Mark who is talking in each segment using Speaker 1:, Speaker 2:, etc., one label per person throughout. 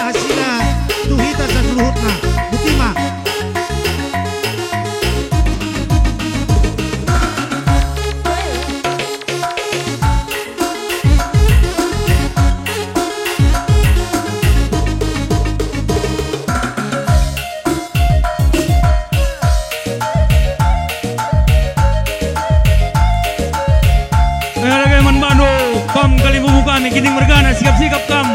Speaker 1: hasilnya tuhita sa luhutna butima.
Speaker 2: Kam kali bubukan kining mergana sikap-sikap kam.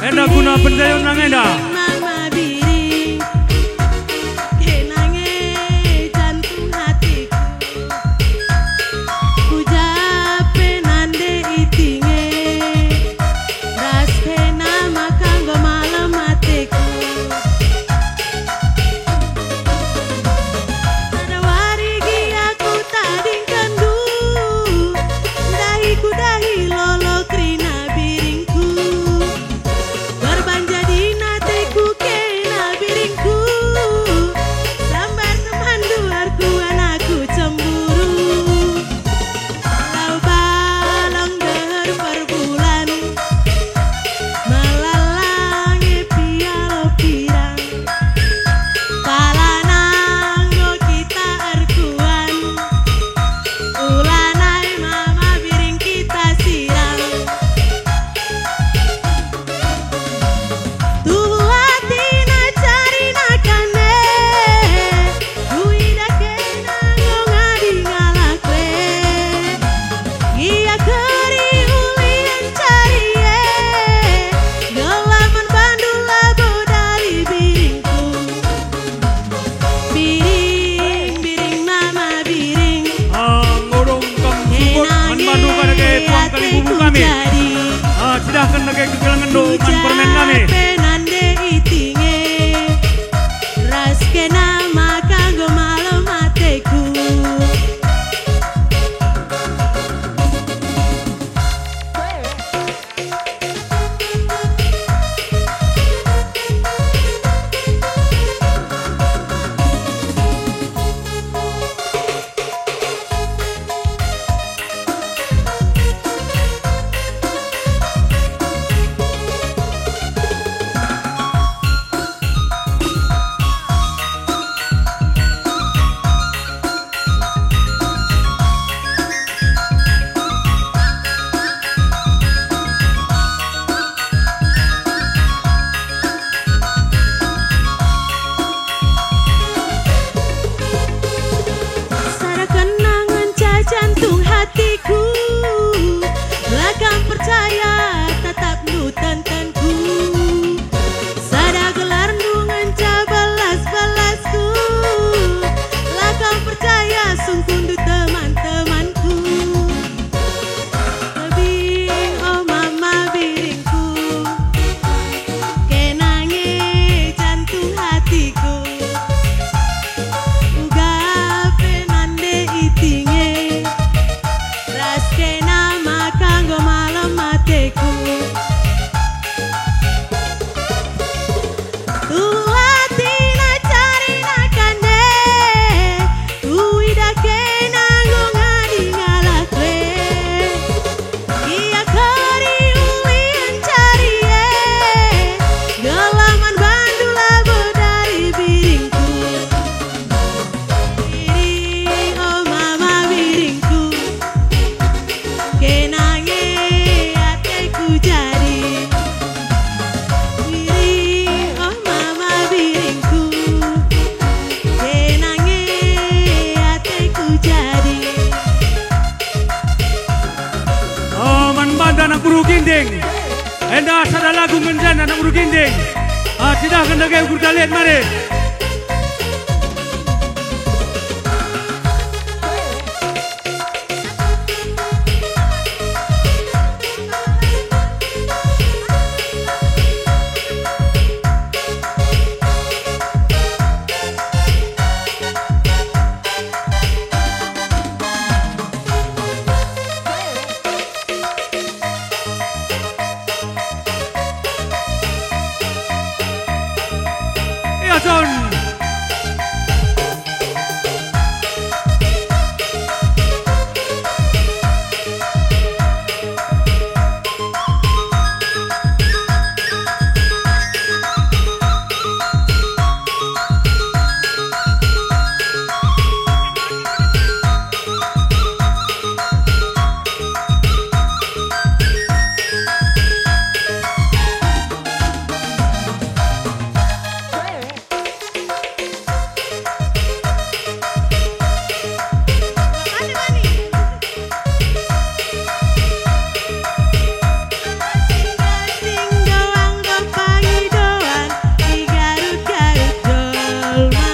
Speaker 2: Enda guna pendayon nang enda. Sidahkan lagi kegelangan do man permen kami.
Speaker 3: Penande itinge raskena maka go malam mateku. Jantung hatiku, lakang percaya tetap nu tantanku. Sada gelar nu nganca balas-balasku, lakang percaya sungkun du teman-temanku. Lebih oh mama biringku, kenange jantung hatiku. Uga penande itinge raskena makanggo malam mateku. Tuh hati na cari na kande, tuh ida kena go ngadi ngalakwe. Iya kari ulian cari ye, gelaman bandu labo dari biringku. Biring oh mama biringku, kenange hatiku jadi. Biring oh mama biringku, kenange hatiku jadi.
Speaker 2: Oh man banda anak buru ginding. Enda sada lagu menjan anak buru ginding. Sidahkan lagi ukur kalian mari. Jason.
Speaker 3: Sing doang gampang doan di Garut-Garut dolma.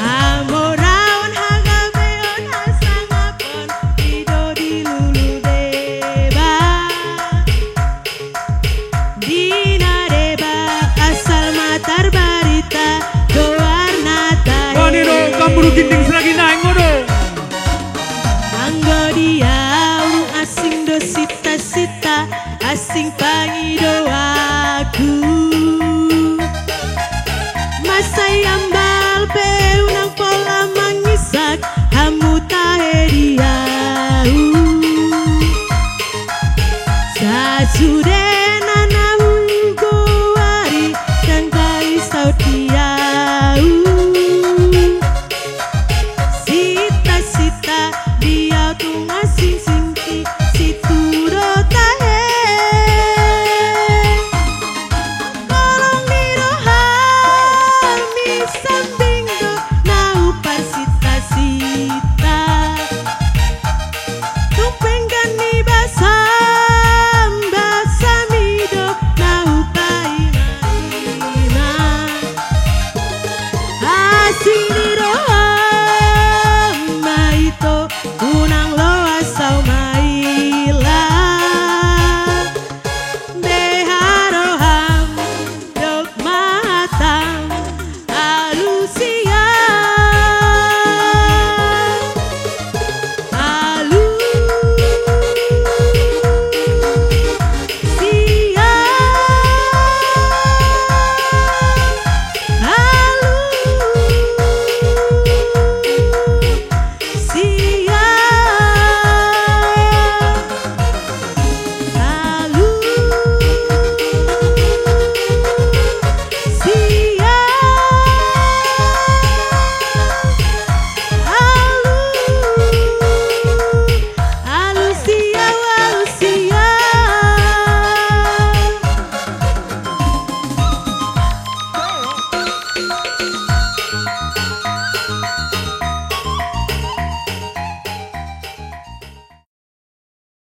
Speaker 3: Hamoraon hagabeon hasangapon ido di lulu deba. Dina deba asal matar barita doar nata.
Speaker 2: Wanino kamburu ginting